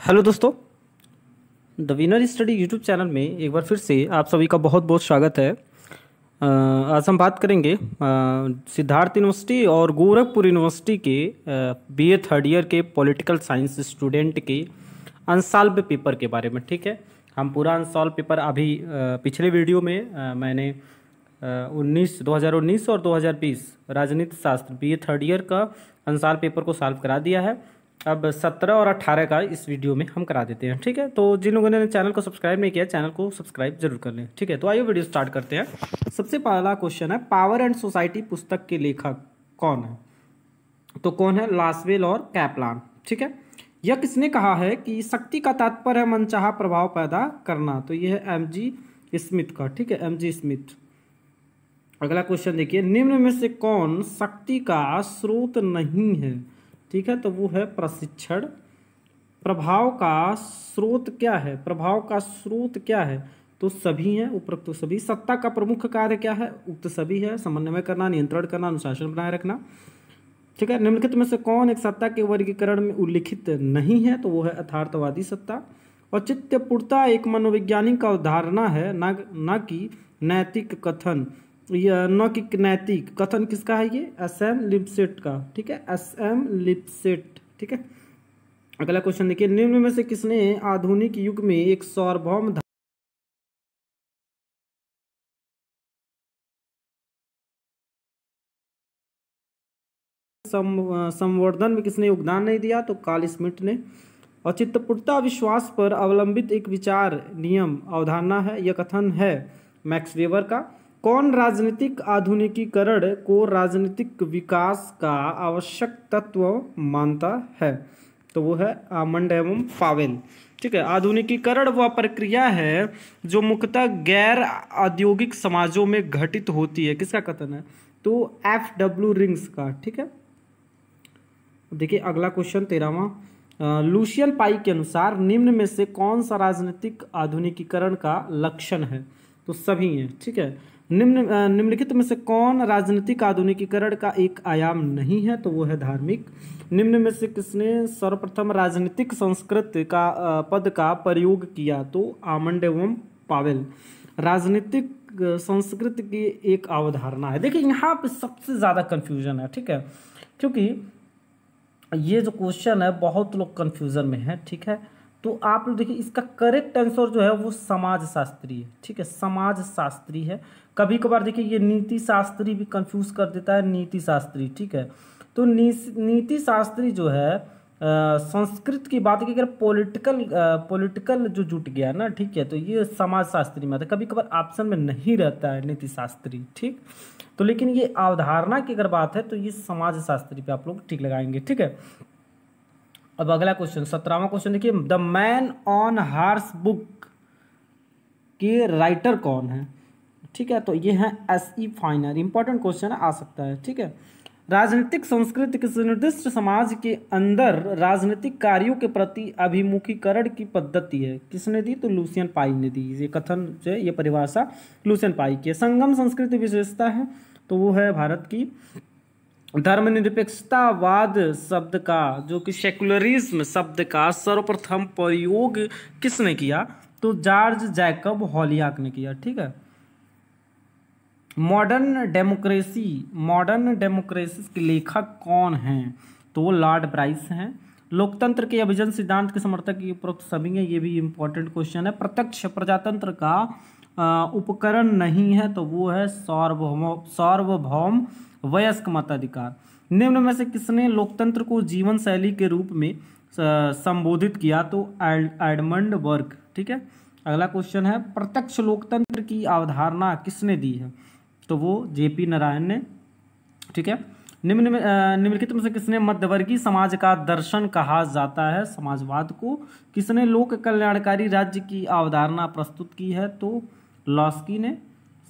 Hello दोस्तों, the winner study YouTube channel में एक बार फिर से आप सभी का बहुत बहुत स्वागत है। आज हम बात करेंगे सिद्धार्थ यूनिवर्सिटी और गोरखपुर यूनिवर्सिटी के बीए थर्ड ईयर के पॉलिटिकल साइंस स्टूडेंट के अनसॉल्व पेपर के बारे में। ठीक है, हम पूरा अनसॉल्व पेपर अभी पिछले वीडियो में मैंने 2019 और 2020 राजनीति शास्त्र बीए थर्ड ईयर का अनसॉल्व पेपर को सॉल्व करा दिया है। अब 17 और 18 का इस वीडियो में हम करा देते हैं। ठीक है, तो जिन लोगों ने चैनल को सब्सक्राइब नहीं किया, चैनल को सब्सक्राइब जरूर कर लें। ठीक है, तो आइए वीडियो स्टार्ट करते हैं। सबसे पहला क्वेश्चन है, पावर एंड सोसाइटी पुस्तक के लेखक कौन है? तो कौन है? लासवेल और कैपलान। ठीक है, यह किसने कहा है कि शक्ति का तात्पर्य है मनचाहा प्रभाव पैदा करना? तो यह है एमजी स्मिथ का। ठीक है, एमजी स्मिथ। अगला क्वेश्चन देखिए, निम्न में से कौन शक्ति का स्रोत नहीं है? ठीक है, तो वो है प्रशिक्षण। प्रभाव का स्रोत क्या है? प्रभाव का स्रोत क्या है? तो सभी हैं, उपरोक्त तो सभी। सत्ता का प्रमुख कार्य क्या है? उक्त सभी है, समन्वय करना, नियंत्रण करना, अनुशासन बनाए रखना। ठीक है, निम्नलिखित में से कौन एक सत्ता के वर्गीकरण में उल्लिखित नहीं है? तो वो है यथार्थवादी सत्ता। औचित्य पूर्णता एक मनोवैज्ञानिक का अवधारणा है, न कि नैतिक कथन। न कि नैतिक कथन किसका है? ये एस.एम. लिपसेट का। ठीक है, एस.एम. लिपसेट। ठीक है, अगला क्वेश्चन देखिए, निम्न में से किसने आधुनिक युग में एक सार्वभौम संवर्धन में किसने योगदान नहीं दिया? तो कार्ल श्मिट ने। और चित्तपूर्णता विश्वास पर अवलंबित एक विचार, नियम, अवधारणा है, यह कथन है मैक्स वेबर का। कौन राजनीतिक आधुनिकीकरण को राजनीतिक विकास का आवश्यक तत्व मानता है? तो वो है आमंड एवं पावेल। ठीक है, आधुनिकीकरण वह प्रक्रिया है जो मुख्यतः गैर औद्योगिक समाजों में घटित होती है। किसका कथन है? तो एफ.डब्ल्यू. रिंग्स का। ठीक है, देखिए अगला क्वेश्चन 13वां, लुशियन पाई के अनुसार निम्न में से कौन सा राजनीतिक आधुनिकीकरण का लक्षण है? तो सभी हैं। ठीक है, निम्नलिखित में से कौन राजनीतिक आधुनिकीकरण का एक आयाम नहीं है? तो वो है धार्मिक। निम्न में से किसने सर्वप्रथम राजनीतिक संस्कृत का पद का प्रयोग किया? तो आमंड एवं पावेल। राजनीतिक संस्कृत की एक अवधारणा है। देखिए यहाँ पे सबसे ज्यादा कंफ्यूजन है। ठीक है, क्योंकि ये जो क्वेश्चन है बहुत लोग कंफ्यूजन में है। ठीक है, तो आप लोग देखिए इसका करेक्ट आंसर जो है वो समाज शास्त्री है। ठीक है, समाज शास्त्री है। कभी कभार देखिए ये नीति शास्त्री भी कंफ्यूज कर देता है, नीति शास्त्री। ठीक है, तो नीति शास्त्री जो है संस्कृत की बात की अगर पॉलिटिकल जो जुट गया ना, ठीक है, तो ये समाज शास्त्री में आता है। कभी कभार ऑप्शन में नहीं रहता है नीति शास्त्री। ठीक, तो लेकिन ये अवधारणा की अगर बात है तो ये समाज शास्त्री पे आप लोग ठीक लगाएंगे। ठीक है, अब अगला क्वेश्चन 17वां क्वेश्चन देखिए, the man on horse book के राइटर कौन है? ठीक है, तो ये है एस.ई. फाइनर। इंपॉर्टेंट क्वेश्चन आ सकता है। ठीक है, राजनीतिक संस्कृति किसी निर्दिष्ट समाज के अंदर राजनीतिक कार्यों के प्रति अभिमुखीकरण की पद्धति है। किसने दी? तो लुशियन पाई ने दी। ये कथन जो है, ये परिभाषा लुशियन पाई की है। संगम संस्कृति विशेषता है, तो वो है भारत की। धर्मनिरपेक्षतावाद शब्द का, जो कि सेकुलरिज्म शब्द का सर्वप्रथम प्रयोग किसने किया? तो जॉर्ज जैकब हॉलियाक ने किया। ठीक है, मॉडर्न डेमोक्रेसी के लेखक कौन हैं? तो वो लॉर्ड ब्राइस हैं। लोकतंत्र के अभिजन सिद्धांत के समर्थक ये उपरोक्त सभी हैं। ये भी इंपॉर्टेंट क्वेश्चन है। प्रत्यक्ष प्रजातंत्र का उपकरण नहीं है, तो वो है सार्वभौम वयस्क मताधिकार। निम्न में से किसने लोकतंत्र को जीवन शैली के रूप में संबोधित किया? तो एडमंड बर्ग। ठीक है, अगला क्वेश्चन है, प्रत्यक्ष लोकतंत्र की अवधारणा किसने दी है? तो वो जे.पी. नारायण ने। ठीक है, निम्नलिखित में से किसने मध्यवर्गीय समाज का दर्शन कहा जाता है? समाजवाद को। किसने लोक कल्याणकारी राज्य की अवधारणा प्रस्तुत की है? तो लॉस्की ने।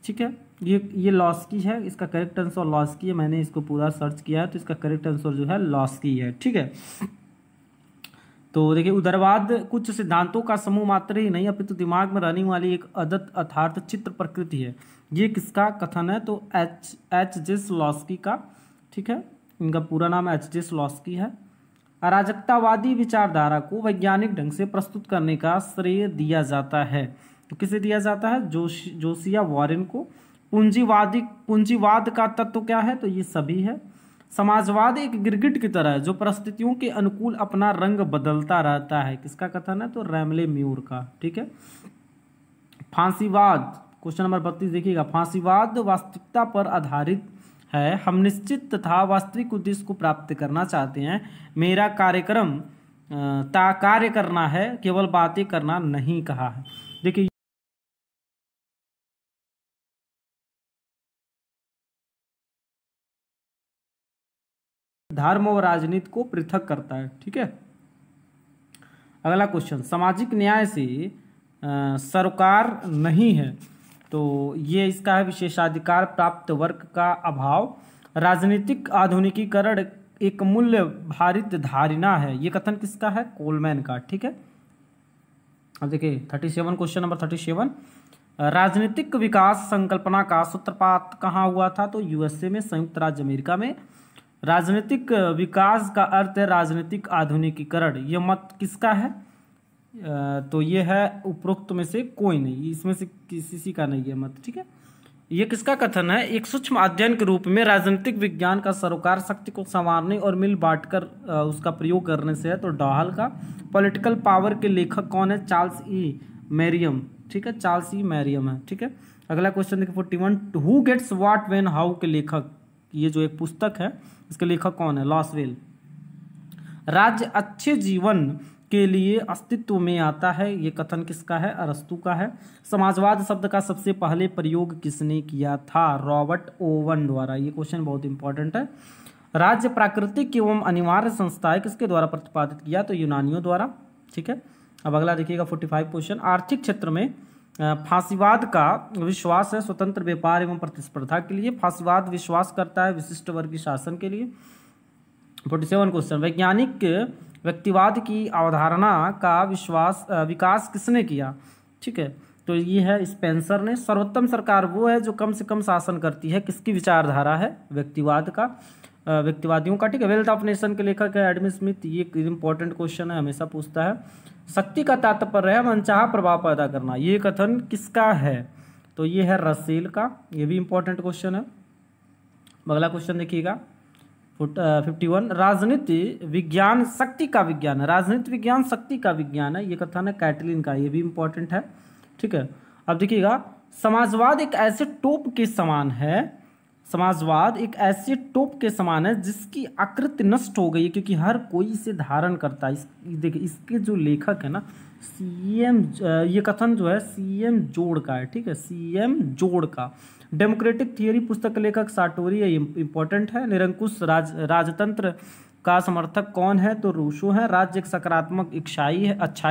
ठीक है, ये लॉस्की है। इसका करेक्ट आंसर लॉस्की है। मैंने इसको पूरा सर्च किया है, तो इसका करेक्ट आंसर जो है लॉस्की है। ठीक है, तो देखिए उदारवाद कुछ सिद्धांतों का समूह मात्र ही नहीं अपितु दिमाग में रहने वाली एक अदत अर्थात चित्र प्रकृति है। ये किसका कथन है? तो एच जे स्लॉस्की का। ठीक है, इनका पूरा नाम एच जे स्लॉस्की है। अराजकतावादी विचारधारा को वैज्ञानिक ढंग से प्रस्तुत करने का श्रेय दिया जाता है। तो किसे दिया जाता है? जोसिया वॉरेन को। पूंजीवाद का तत्व क्या है? तो ये सभी है। समाजवाद एक गिरगिट की तरह है जो परिस्थितियों के अनुकूल अपना रंग बदलता रहता है। किसका कथन है? तो रैमले म्यूर का। ठीक है। फांसीवाद, क्वेश्चन नंबर 32 देखिएगा। फांसीवाद वास्तविकता पर आधारित है। हम निश्चित तथा वास्तविक उद्देश्य को प्राप्त करना चाहते हैं। मेरा कार्यक्रम कार्य करना है, केवल बातें करना नहीं कहा है। देखिए धर्म और राजनीति को पृथक करता है। ठीक है। अगला क्वेश्चन, सामाजिक न्याय से सरोकार नहीं है। तो ये इसका है विशेषाधिकार प्राप्त वर्ग का अभाव। राजनीतिक आधुनिकीकरण एक मूल्य भारित धारणा है। ये कथन किसका है? कोलमैन का। ठीक है। अब देखिए 37, क्वेश्चन नंबर 37, राजनीतिक विकास संकल्पना का सूत्रपात कहाँ हुआ था? तो यूएसए में, संयुक्त राज्य अमेरिका में। राजनीतिक विकास का अर्थ है राजनीतिक आधुनिकीकरण। यह मत किसका है? तो ये है उपरोक्त में से कोई नहीं, इसमें से किसी का नहीं है मत। ठीक है। ये किसका कथन है? एक सूक्ष्म अध्ययन के रूप में राजनीतिक विज्ञान का सरोकार शक्ति को संवारने और मिल बांटकर उसका प्रयोग करने से है। तो डॉहल का। पॉलिटिकल पावर के लेखक कौन है? Charles E Mariam. ठीक है, चार्ल्स ई मैरियम है। ठीक है। अगला क्वेश्चन देखिए 41, who gets what when how के लेखक, ये जो एक पुस्तक है इसके लेखक कौन है? लॉसवेल। राज्य अच्छे जीवन के लिए अस्तित्व में आता है। ये कथन किसका है? अरस्तू का है। समाजवाद शब्द का सबसे पहले प्रयोग किसने किया था? रॉबर्ट ओवन द्वारा। ये क्वेश्चन बहुत इंपॉर्टेंट है। राज्य प्राकृतिक एवं अनिवार्य संस्था है, किसके द्वारा प्रतिपादित किया? तो यूनानियों द्वारा। ठीक है। अब अगला देखिएगा 45 क्वेश्चन, आर्थिक क्षेत्र में फांसीवाद का विश्वास है स्वतंत्र व्यापार एवं प्रतिस्पर्धा के लिए। फांसीवाद विश्वास करता है विशिष्ट वर्गीय शासन के लिए। 47 क्वेश्चन, वैज्ञानिक व्यक्तिवाद की अवधारणा का विकास किसने किया? ठीक है। तो ये है स्पेंसर ने। सर्वोत्तम सरकार वो है जो कम से कम शासन करती है, किसकी विचारधारा है? व्यक्तिवाद का, व्यक्तिवादियों का। ठीक है। वेल्थ ऑफ नेशन के लेखक है एडम स्मिथ। ये इंपॉर्टेंट क्वेश्चन है, हमेशा पूछता है। शक्ति का तात्पर्य है मनचाहा प्रभाव पैदा करना। ये कथन किसका है? तो ये है रसेल का। ये भी इंपॉर्टेंट क्वेश्चन है। अगला क्वेश्चन देखिएगा 51, राजनीति विज्ञान शक्ति का विज्ञान है। राजनीति विज्ञान शक्ति का विज्ञान है। ये कथन है कैटलिन का। ये भी इंपॉर्टेंट है। ठीक है। अब देखिएगा, समाजवाद एक ऐसे टोप के समान है। समाजवाद एक ऐसे टोप के समान है जिसकी आकृति नष्ट हो गई है क्योंकि हर कोई इसे धारण करता है। देखिए इसके जो लेखक है ना, सीएम, ये कथन जो है सीएम जोड़ का है। ठीक है, सीएम जोड़ का। डेमोक्रेटिक थियरी पुस्तक के लेखक साटोरी है, इंपॉर्टेंट है। निरंकुश राजतंत्र का समर्थक कौन है? तो रूसो है। राज्य एक सकारात्मक अच्छाई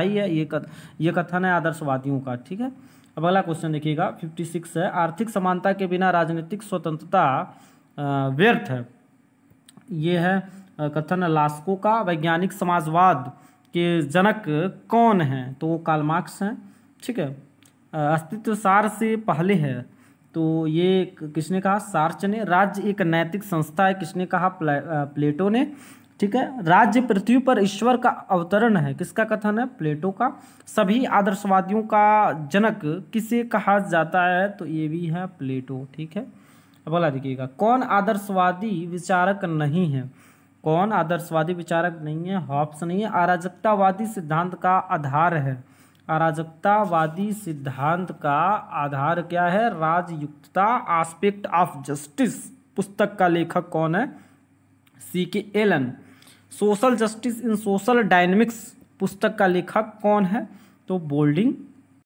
है। ये कथन है आदर्शवादियों का। ठीक है। अब अगला क्वेश्चन देखिएगा 56 है, आर्थिक समानता के बिना राजनीतिक स्वतंत्रता व्यर्थ है। ये है कथन लास्को का। वैज्ञानिक समाजवाद के जनक कौन हैं? तो वो कार्ल मार्क्स हैं। ठीक है। अस्तित्व सार से पहले है, तो ये किसने कहा? सार्च ने। राज्य एक नैतिक संस्था है, किसने कहा? प्लेटो ने। ठीक है। राज्य पृथ्वी पर ईश्वर का अवतरण है, किसका कथन है? प्लेटो का। सभी आदर्शवादियों का जनक किसे कहा जाता है? तो ये भी है प्लेटो। ठीक है। अब अगला देखिएगा, कौन आदर्शवादी विचारक नहीं है? कौन आदर्शवादी विचारक नहीं है? हॉब्स नहीं है। अराजकतावादी सिद्धांत का आधार है। अराजकतावादी सिद्धांत का आधार क्या है? राजयुक्तता, आस्पेक्ट ऑफ जस्टिस। पुस्तक का लेखक कौन है? C.K. Allen. Social justice in social dynamics पुस्तक का लेखक कौन है? तो बोल्डिंग।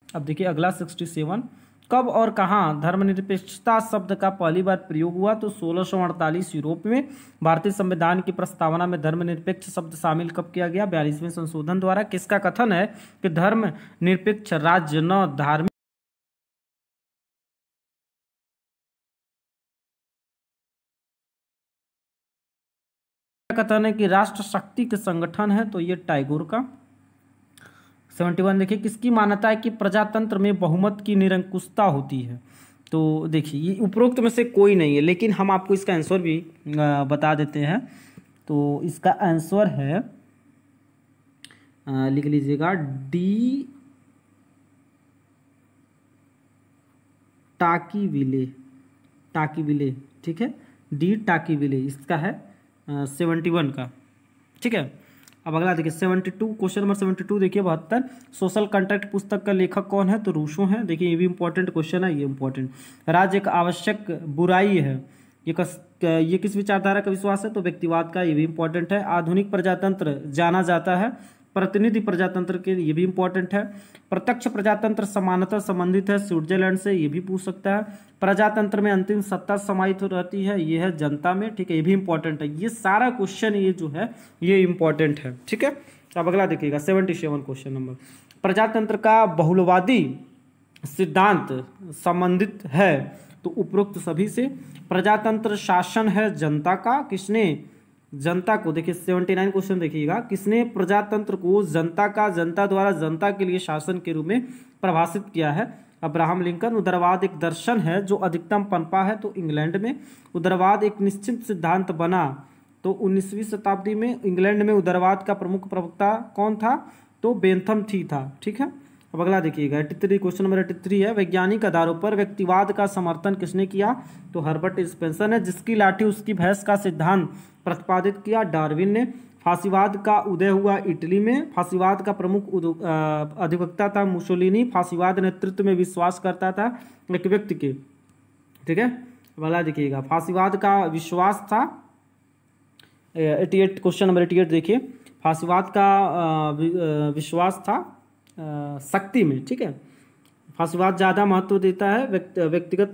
अब देखिए अगला 67, कब और कहाँ धर्मनिरपेक्षता शब्द का पहली बार प्रयोग हुआ? तो 1648 यूरोप में। भारतीय संविधान की प्रस्तावना में धर्मनिरपेक्ष शब्द शामिल कब किया गया? 42वें संशोधन द्वारा। किसका कथन है कि धर्मनिरपेक्ष राज्य न धार्मिक कथन है कि राष्ट्र शक्ति के संगठन है? तो ये टैगोर का। 71 देखिए, किसकी मान्यता है कि प्रजातंत्र में बहुमत की निरंकुशता होती है? तो देखिए ये उपरोक्त में से कोई नहीं है, लेकिन हम आपको इसका आंसर भी बता देते हैं। तो इसका आंसर है लिख लीजिएगा डी टाकीविले, टाकीविले, ठीक है, डी टाकीविले इसका है 71 का, ठीक है। अब अगला देखिए 72, क्वेश्चन नंबर 72 देखिए 72, सोशल कंट्रैक्ट पुस्तक का लेखक कौन है? तो रूसो है। देखिए ये भी इंपॉर्टेंट क्वेश्चन है, ये इंपॉर्टेंट। राज्य एक आवश्यक बुराई है, ये किस विचारधारा का विश्वास है? तो व्यक्तिवाद का, ये भी इंपॉर्टेंट है। आधुनिक प्रजातंत्र जाना जाता है प्रतिनिधि प्रजातंत्र के, ये भी इंपॉर्टेंट है। प्रत्यक्ष प्रजातंत्र समानता संबंधित है स्विट्जरलैंड से, ये भी पूछ सकता है। प्रजातंत्र में अंतिम सत्ता समाहित हो रहती है, ये है जनता में, ठीक है, ये भी इंपॉर्टेंट है। ये सारा क्वेश्चन ये जो है ये इंपॉर्टेंट है, ठीक है। अब अगला देखिएगा 77 क्वेश्चन नंबर, प्रजातंत्र का बहुलवादी सिद्धांत संबंधित है तो उपरोक्त सभी से। प्रजातंत्र शासन है जनता का, किसने जनता को, देखिए 79 क्वेश्चन देखिएगा, किसने प्रजातंत्र को जनता का, जनता द्वारा जनता के लिए शासन के रूप में परिभाषित किया है? Abraham Lincoln. उदारवाद एक दर्शन है जो अधिकतम पनपा है, तो इंग्लैंड में। उदारवाद एक निश्चित सिद्धांत बना, तो 19वीं शताब्दी में इंग्लैंड में उदारवाद का प्रमुख प्रवक्ता कौन था? तो बेंथम थी था, ठीक है। अब अगला देखिएगा 83, क्वेश्चन नंबर 83 है, वैज्ञानिक आधारों पर व्यक्तिवाद का समर्थन किसने किया? तो हर्बर्ट स्पेंसर ने। जिसकी लाठी उसकी भैंस का सिद्धांत प्रतिपादित किया डार्विन ने। फांसीवाद का उदय हुआ इटली में। फांसीवाद का प्रमुख अधिवक्ता था मुसोलिनी। फांसीवाद नेतृत्व में विश्वास करता था एक व्यक्ति के, ठीक है। अगला देखिएगा फांसीवाद का विश्वास था 88, क्वेश्चन नंबर 88 देखिए, फांसीवाद का विश्वास था शक्ति में, ठीक है। फांसीवाद ज़्यादा महत्व देता है व्यक्तिगत,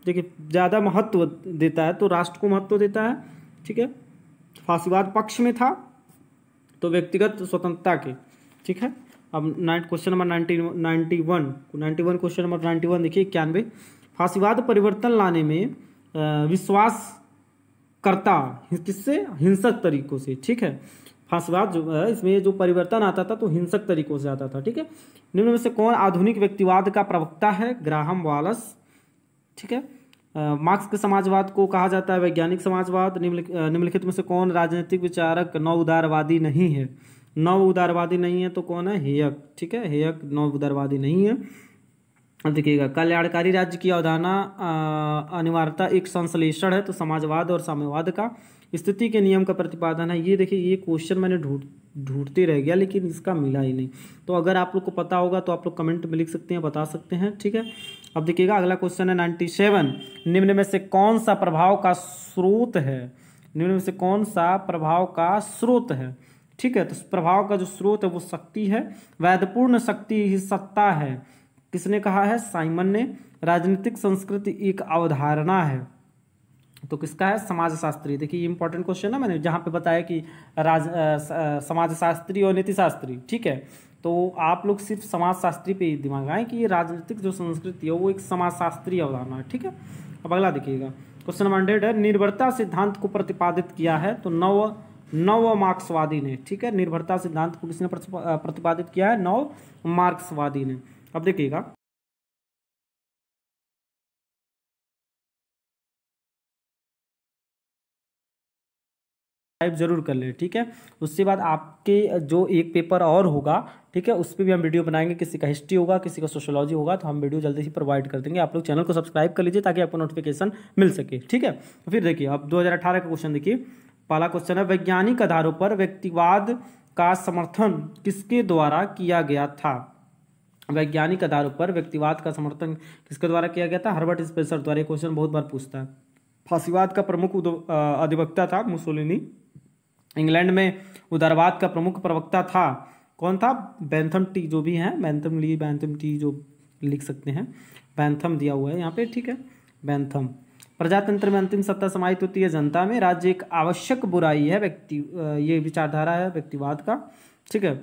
देखिए ज़्यादा महत्व देता है तो राष्ट्र को महत्व देता है, ठीक है। फांसीवाद पक्ष में था तो व्यक्तिगत स्वतंत्रता के, ठीक है। अब क्वेश्चन नंबर 91 क्वेश्चन नंबर 91 देखिए 91, फांसीवाद परिवर्तन लाने में विश्वास करता किससे? हिंसक तरीकों से, ठीक है। फांसीवाद जो है इसमें जो परिवर्तन आता था तो हिंसक तरीकों से आता था, ठीक है। निम्न में से कौन आधुनिक व्यक्तिवाद का प्रवक्ता है? ग्राहम वालस, ठीक है। मार्क्स के समाजवाद को कहा जाता है वैज्ञानिक समाजवाद। निम्नलिखित में से कौन राजनीतिक विचारक नव उदारवादी नहीं है? नव उदारवादी नहीं है तो कौन है? हेयक, ठीक है, हेयक नव उदारवादी नहीं है। अब देखिएगा कल्याणकारी राज्य की अवधारणा अनिवार्यता एक संश्लेषण है, तो समाजवाद और साम्यवाद का। स्थिति के नियम का प्रतिपादन है, ये देखिए ये क्वेश्चन मैंने ढूंढते रह गया लेकिन इसका मिला ही नहीं, तो अगर आप लोग को पता होगा तो आप लोग कमेंट में लिख सकते हैं, बता सकते हैं, ठीक है। अब देखिएगा अगला क्वेश्चन है 97, निम्न में से कौन सा प्रभाव का स्रोत है? निम्न में से कौन सा प्रभाव का स्रोत है, ठीक है। तो प्रभाव का जो स्रोत है वो शक्ति है। वैधपूर्ण शक्ति ही सत्ता है, किसने कहा है? साइमन ने। राजनीतिक संस्कृति एक अवधारणा है, तो किसका है? समाजशास्त्री। देखिए इंपॉर्टेंट क्वेश्चन है, मैंने जहाँ पे बताया कि समाजशास्त्री और नीतिशास्त्री, ठीक है। तो आप लोग सिर्फ समाजशास्त्री पे ही दिमाग आए कि ये राजनीतिक जो संस्कृति है वो एक समाजशास्त्री अवधारणा है, ठीक है। अब अगला देखिएगा क्वेश्चन नंबर 100 है, निर्भरता सिद्धांत को प्रतिपादित किया है तो नव मार्क्सवादी ने, ठीक है। निर्भरता सिद्धांत को किसने प्रतिपादित किया है? नव मार्क्सवादी ने। अब देखिएगा टाइप जरूर कर ले, ठीक है। उसके बाद आपके जो एक पेपर और होगा, ठीक है, उस पर भी हम वीडियो बनाएंगे। किसी का हिस्ट्री होगा, किसी का सोशियोलॉजी होगा, तो हम वीडियो जल्दी ही प्रोवाइड कर देंगे। आप लोग चैनल को सब्सक्राइब कर लीजिए ताकि आपको नोटिफिकेशन मिल सके, ठीक है। तो फिर देखिए अब 2018 का क्वेश्चन देखिए, पहला क्वेश्चन है, वैज्ञानिक आधारों पर व्यक्तिवाद का समर्थन किसके द्वारा किया गया था? वैज्ञानिक आधारों पर व्यक्तिवाद का समर्थन किसके द्वारा किया गया था? हर्बर्ट स्पेंसर द्वारा। ये क्वेश्चन बहुत बार पूछता है। फांसीवाद का प्रमुख अधिवक्ता था मुसोलिनी। इंग्लैंड में उदारवाद का प्रमुख प्रवक्ता था कौन था? बेंथम टी, जो भी है बेंथम टी जो लिख सकते हैं, बेंथम दिया हुआ है यहाँ पे, ठीक है, बेंथम। प्रजातंत्र में अंतिम सत्ता समाहित होती है जनता में। राज्य एक आवश्यक बुराई है, ये विचारधारा है व्यक्तिवाद का, ठीक है।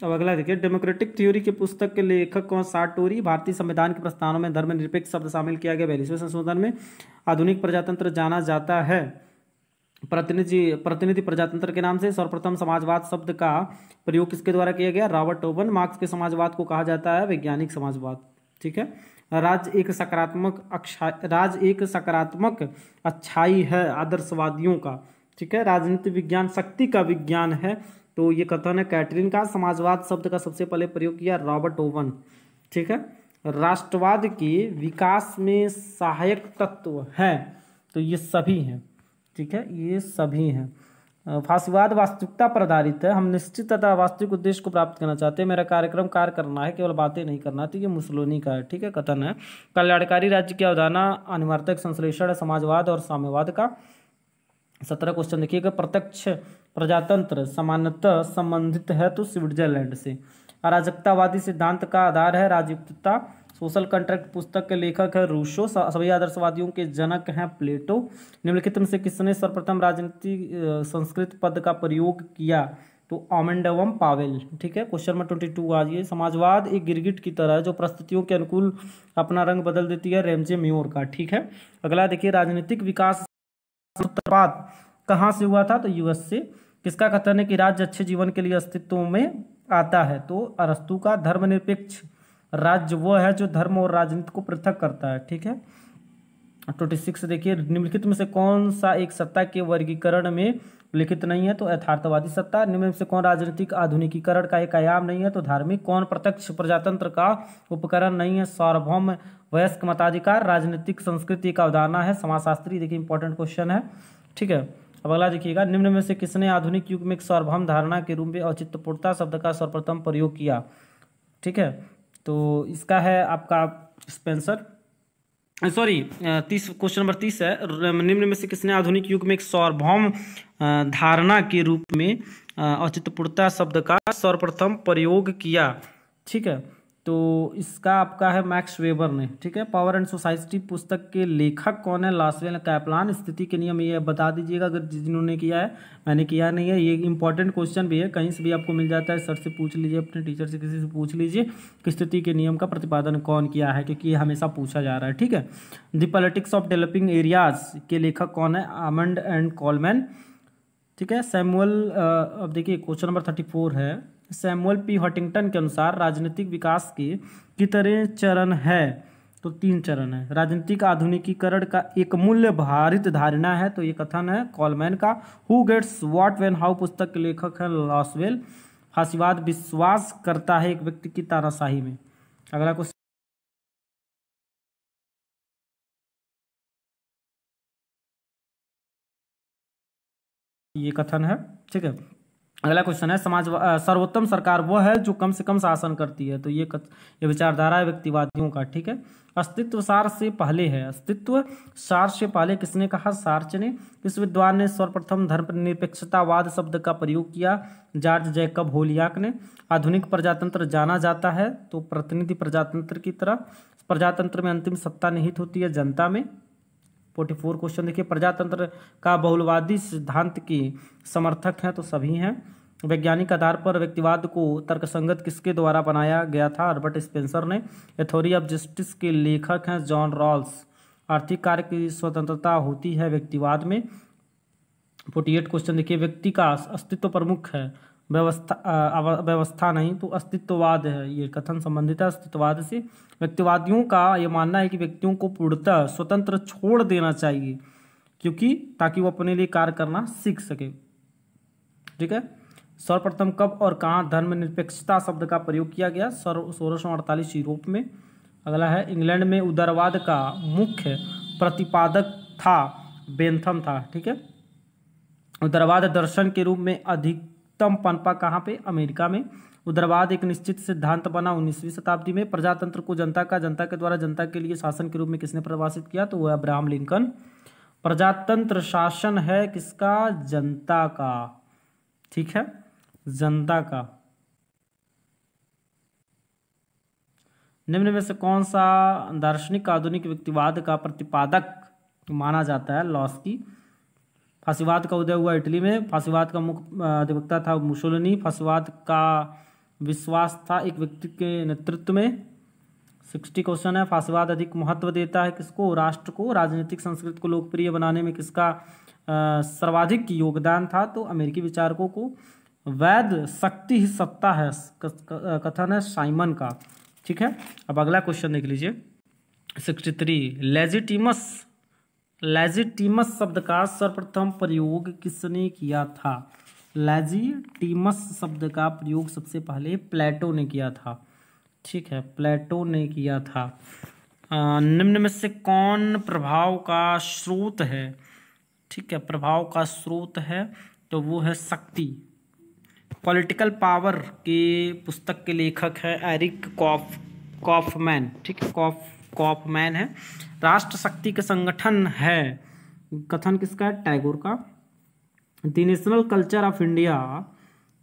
अब अगला देखिए, डेमोक्रेटिक थ्योरी के पुस्तक के लेखक कौन? सार्टोरी। भारतीय संविधान के प्रस्तावों में धर्मनिरपेक्ष शब्द शामिल किया गया 42वें संशोधन में। आधुनिक प्रजातंत्र जाना जाता है प्रतिनिधि प्रजातंत्र के नाम से। सर्वप्रथम समाजवाद शब्द का प्रयोग किसके द्वारा किया गया? Robert oven. मार्क्स के समाजवाद को कहा जाता है वैज्ञानिक समाजवाद, ठीक है। राज्य एक सकारात्मक अच्छाई है आदर्शवादियों का, ठीक है। राजनीति विज्ञान शक्ति का विज्ञान है, तो ये कथन है कैटरीन का। समाजवाद शब्द का सबसे पहले प्रयोग किया रॉबर्ट ओवन। ठीक है। राष्ट्रवाद के विकास में सहायक तत्व हैं, तो ये सभी हैं। ठीक है, ये सभी हैं। फासीवाद वास्तविकता पर आधारित है। हम निश्चित तथा वास्तविक उद्देश्य को प्राप्त करना चाहते हैं। मेरा कार्यक्रम कार्य करना है, केवल बातें नहीं करना। तो ये मुसोलिनी का है। ठीक है, कथन है। कल्याणकारी राज्य की अवधारणा अनिवार्यक संश्लेषण है समाजवाद और साम्यवाद का। 17 क्वेश्चन देखिएगा। प्रत्यक्ष प्रजातंत्र सामान्यतः संबंधित है तो स्विट्जरलैंड से। अराजकतावादी सिद्धांत का आधार है राजयुक्तता। सोशल कॉन्ट्रैक्ट पुस्तक के लेखक है रूसो। सभी आदर्शवादियों के जनक हैं प्लेटो। निम्नलिखित में से किसने सर्वप्रथम राजनीतिक संस्कृत पद का प्रयोग किया? तो आमेंडवम पावेल। ठीक है, क्वेश्चन नंबर 22 आइए। समाजवाद एक गिरगिट की तरह है जो परिस्थितियों के अनुकूल अपना रंग बदल देती है, रेमजे म्योर का। ठीक है, अगला देखिए। राजनीतिक विकास सूत्रपात कहाँ से हुआ था? तो यूएस से। किसका कथन है कि राज्य अच्छे जीवन के लिए अस्तित्व में आता है? तो अरस्तु का। धर्मनिरपेक्ष राज्य वो है जो धर्म और राजनीति को पृथक करता है। ठीक है, 26 देखिए। निम्नलिखित में से कौन सा एक सत्ता के वर्गीकरण में लिखित नहीं है? तो यथार्थवादी सत्ता। निम्न में से कौन राजनीतिक आधुनिकीकरण का एक आयाम नहीं है? तो धार्मिक। कौन प्रत्यक्ष प्रजातंत्र का उपकरण नहीं है? सार्वभौम वयस्क मताधिकार। राजनीतिक संस्कृति का अवधारणा है समाजशास्त्री। देखिए इंपॉर्टेंट क्वेश्चन है। ठीक है, अब अगला देखिएगा। निम्न में से किसने आधुनिक युग में एक सार्वभौम धारणा के रूप में औचित्यपूर्णता शब्द का सर्वप्रथम प्रयोग किया? ठीक है, तो इसका है आपका स्पेंसर। सॉरी, 30 क्वेश्चन नंबर 30 है। निम्न में से किसने आधुनिक युग में एक सार्वभौम धारणा के रूप में औचित्यपूर्णता शब्द का सर्वप्रथम प्रयोग किया? ठीक है, तो इसका आपका है मैक्स वेबर ने। ठीक है, पावर एंड सोसाइटी पुस्तक के लेखक कौन है? Lasswell Kaplan. स्थिति के नियम ये बता दीजिएगा अगर जिन्होंने किया है। मैंने किया नहीं है। ये इंपॉर्टेंट क्वेश्चन भी है, कहीं से भी आपको मिल जाता है। सर से पूछ लीजिए, अपने टीचर से, किसी से पूछ लीजिए कि स्थिति के नियम का प्रतिपादन कौन किया है, क्योंकि ये हमेशा पूछा जा रहा है। ठीक है, the politics of developing areas के लेखक कौन है? Almond and Coleman. ठीक है, सैमुअल। अब देखिए क्वेश्चन नंबर 34 है। सैमुअल पी हंटिंगटन के अनुसार राजनीतिक विकास के कितने चरण है? तो 3 चरण है। राजनीतिक आधुनिकीकरण का एक मूल्य भारित धारणा है, तो ये कथन है कॉलमैन का। Who gets what when how पुस्तक के लेखक है लॉसवेल। फासीवाद विश्वास करता है एक व्यक्ति की तानाशाही में। अगला क्वेश्चन, ये कथन है। ठीक है, अगला क्वेश्चन है। सर्वोत्तम सरकार वो है जो कम से कम शासन करती है, तो ये विचारधारा है व्यक्तिवादियों का। ठीक है, अस्तित्व सार से पहले है। अस्तित्व सार से पहले किसने कहा? सार्च ने। इस विद्वान ने सर्वप्रथम धर्मनिरपेक्षतावाद शब्द का प्रयोग किया? जॉर्ज जैकब होलियाक ने। आधुनिक प्रजातंत्र जाना जाता है तो प्रतिनिधि प्रजातंत्र की तरह। प्रजातंत्र में अंतिम सत्ता निहित होती है जनता में। 44 क्वेश्चन देखिए। प्रजातंत्र का बहुलवादी सिद्धांत के समर्थक हैं? तो सभी हैं। वैज्ञानिक आधार पर व्यक्तिवाद को तर्कसंगत किसके द्वारा बनाया गया था? हर्बर्ट स्पेंसर ने। ए थ्योरी ऑफ जस्टिस के लेखक हैं जॉन रॉल्स। आर्थिक कार्य की स्वतंत्रता होती है व्यक्तिवाद में। 48 क्वेश्चन देखिए। व्यक्ति का अस्तित्व प्रमुख है, व्यवस्था नहीं, तो अस्तित्ववाद है। ये कथन संबंधित है अस्तित्ववाद से। व्यक्तिवादियों का ये मानना है कि व्यक्तियों को पूर्णतः स्वतंत्र छोड़ देना चाहिए, क्योंकि ताकि वो अपने लिए कार्य करना सीख सके। ठीक है, सर्वप्रथम कब और कहाँ धर्मनिरपेक्षता शब्द का प्रयोग किया गया? 1648 यूरोप में। अगला है। इंग्लैंड में उदारवाद का मुख्य प्रतिपादक था बेंथम था। ठीक है, उदारवाद दर्शन के रूप में अधिकतम पनपा कहाँ पे? अमेरिका में। उदारवाद एक निश्चित सिद्धांत बना 19वीं शताब्दी में। प्रजातंत्र को जनता के द्वारा जनता के लिए शासन के रूप में किसने परिभाषित किया? तो वह अब्राहम लिंकन। प्रजातंत्र शासन है किसका? जनता का। ठीक है, जनता का। निम्न में से कौन सा दार्शनिक आधुनिक व्यक्तिवाद का प्रतिपादक माना जाता है? लॉस्की। फासीवाद का उदय हुआ इटली में। फासीवाद का मुख्य अधिवक्ता था मुसोलिनी। फासीवाद का विश्वास था एक व्यक्ति के नेतृत्व में। 60 क्वेश्चन है। फासीवाद अधिक महत्व देता है किसको? राष्ट्र को। राजनीतिक संस्कृति को लोकप्रिय बनाने में किसका सर्वाधिक योगदान था? तो अमेरिकी विचारकों को। वैध शक्ति ही सत्ता है कथन है साइमन का। ठीक है, अब अगला क्वेश्चन देख लीजिए। 63 लेजिटिमस शब्द का सर्वप्रथम प्रयोग किसने किया था? लेजिटिमस शब्द का प्रयोग सबसे पहले प्लेटो ने किया था। ठीक है, प्लेटो ने किया था। निम्न में से कौन प्रभाव का स्रोत है? ठीक है, प्रभाव का स्रोत है तो वो है शक्ति। पॉलिटिकल पावर के पुस्तक के लेखक है एरिक कॉफमैन। ठीक है, कॉफमैन है। राष्ट्र शक्ति का संगठन है, कथन किसका है? टैगोर का। The national culture of India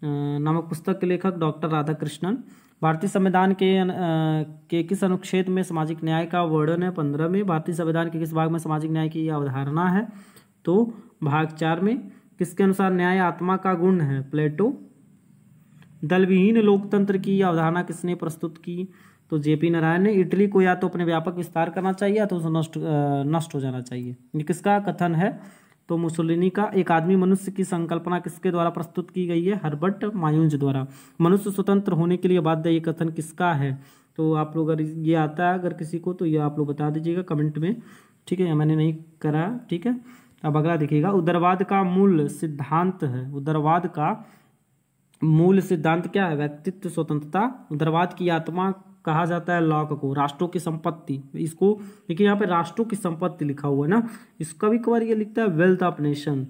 नामक पुस्तक के लेखक डॉक्टर राधाकृष्णन। भारतीय संविधान के किस अनुच्छेद में सामाजिक न्याय का वर्णन है? 15 में। भारतीय संविधान के किस भाग में सामाजिक न्याय की अवधारणा है? तो भाग 4 में। किसके अनुसार न्याय आत्मा का गुण है? प्लेटो। दलविहीन लोकतंत्र की अवधारणा किसने प्रस्तुत की? तो जेपी नारायण ने। इटली को या तो अपने व्यापक विस्तार करना चाहिए या तो उसे नष्ट हो जाना चाहिए, ये किसका कथन है? तो मुसोलिनी का। एक आदमी मनुष्य की संकल्पना किसके द्वारा प्रस्तुत की गई है? हर्बर्ट मायूंज द्वारा। मनुष्य स्वतंत्र होने के लिए बाध्य, ये कथन किसका है? तो आप लोग अगर ये आता है अगर किसी को तो ये आप लोग बता दीजिएगा कमेंट में। ठीक है, मैंने नहीं करा। ठीक है, अब अगला देखिएगा। उदारवाद का मूल सिद्धांत है। उदारवाद का मूल सिद्धांत क्या है? व्यक्तित्व स्वतंत्रता। उदारवाद की आत्मा कहा जाता है लॉक को। राष्ट्रों की संपत्ति, इसको देखिए यहाँ पे राष्ट्रों की संपत्ति लिखा हुआ है ना, इसका भी कवर ये लिखता है wealth of nation.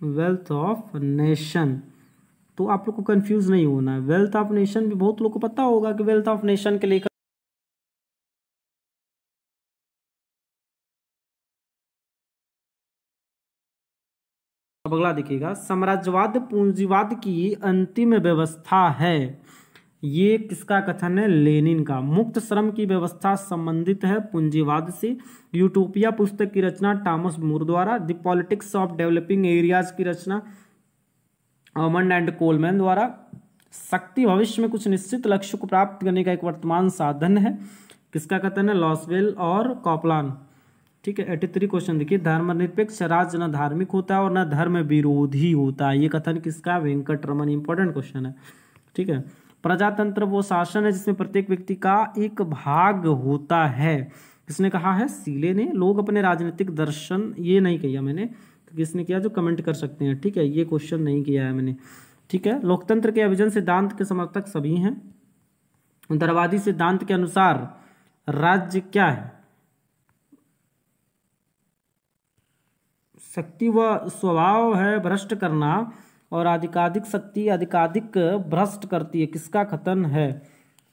Wealth of nation, तो आप लोग को कंफ्यूज नहीं होना है। वेल्थ ऑफ नेशन भी बहुत लोग को पता होगा कि वेल्थ ऑफ नेशन के लेकर अब अगला देखिएगा। साम्राज्यवाद पूंजीवाद की अंतिम व्यवस्था है, ये किसका कथन है? लेनिन का। मुक्त श्रम की व्यवस्था संबंधित है पूंजीवाद से। यूटोपिया पुस्तक की रचना टॉमस मूर द्वारा। The politics of developing areas की रचना ऑमंड एंड कोलमैन द्वारा। शक्ति भविष्य में कुछ निश्चित लक्ष्य को प्राप्त करने का एक वर्तमान साधन है, किसका कथन है? लॉसवेल और कॉपलान। ठीक है, 83 क्वेश्चन देखिए। धर्मनिरपेक्ष राज्य न धार्मिक होता है और न धर्म विरोधी होता है, ये कथन किसका? वेंकट रमन। इंपॉर्टेंट क्वेश्चन है। ठीक है, प्रजातंत्र वो शासन है जिसमें प्रत्येक व्यक्ति का एक भाग होता है, किसने कहा है? सीले ने। लोग अपने राजनीतिक दर्शन, ये नहीं किया मैंने, किसने किया? जो कमेंट कर सकते हैं। ठीक है, ये क्वेश्चन नहीं किया है मैंने। ठीक है, लोकतंत्र के अभिजन सिद्धांत के समर्थक सभी हैं। उदारवादी सिद्धांत के अनुसार राज्य क्या है? शक्ति व स्वभाव है भ्रष्ट करना, और अधिकाधिक शक्ति अधिकाधिक भ्रष्ट करती है, किसका कथन है?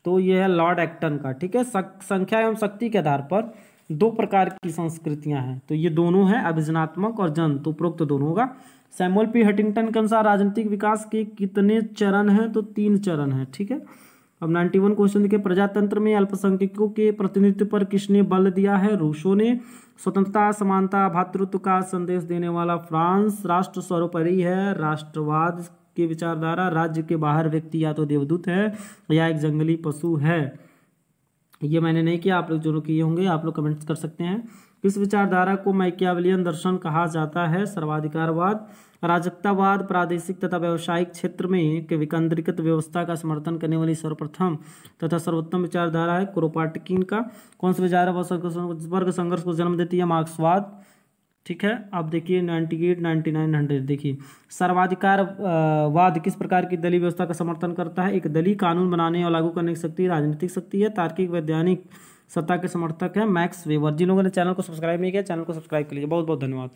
तो यह है लॉर्ड एक्टन का। ठीक है, संख्या एवं शक्ति के आधार पर दो प्रकार की संस्कृतियां हैं, तो ये दोनों हैं अभिजनात्मक और जन, तो उपरोक्त दोनों होगा। सैमुअल पी हंटिंगटन के अनुसार राजनीतिक विकास के कितने चरण हैं? तो 3 चरण हैं। ठीक है, अब 91 क्वेश्चन देखिए। प्रजातंत्र में अल्पसंख्यकों के प्रतिनिधित्व पर किसने बल दिया है? रूसो ने। स्वतंत्रता, समानता, भातृत्व का संदेश देने वाला फ्रांस। राष्ट्र सर्वोपरि है, राष्ट्रवाद की विचारधारा। राज्य के बाहर व्यक्ति या तो देवदूत है या एक जंगली पशु है, ये मैंने नहीं किया, आप लोग जो किए होंगे आप लोग कमेंट्स कर सकते हैं। किस विचारधारा को मैकियावेलियन दर्शन कहा जाता है? सर्वाधिकारवाद। अराजकतावाद प्रादेशिक तथा व्यावसायिक क्षेत्र में के विकेंद्रीकृत व्यवस्था का समर्थन करने वाली सर्वप्रथम तथा सर्वोत्तम विचारधारा है क्रोपाटकिन का। कौन सा विचार वर्ग संघर्ष को जन्म देती है? मार्क्सवाद। ठीक है, अब देखिए 98, 99, 100 देखिए। सर्वाधिकार वाद किस प्रकार की दलीय व्यवस्था का समर्थन करता है? एक दलीय कानून बनाने और लागू करने की शक्ति राजनीतिक शक्ति है। तार्किक वैज्ञानिक सत्ता के समर्थक है मैक्स वेबर। जिन लोगों ने चैनल को सब्सक्राइब नहीं किया, चैनल को सब्सक्राइब कर लीजिए। बहुत बहुत धन्यवाद।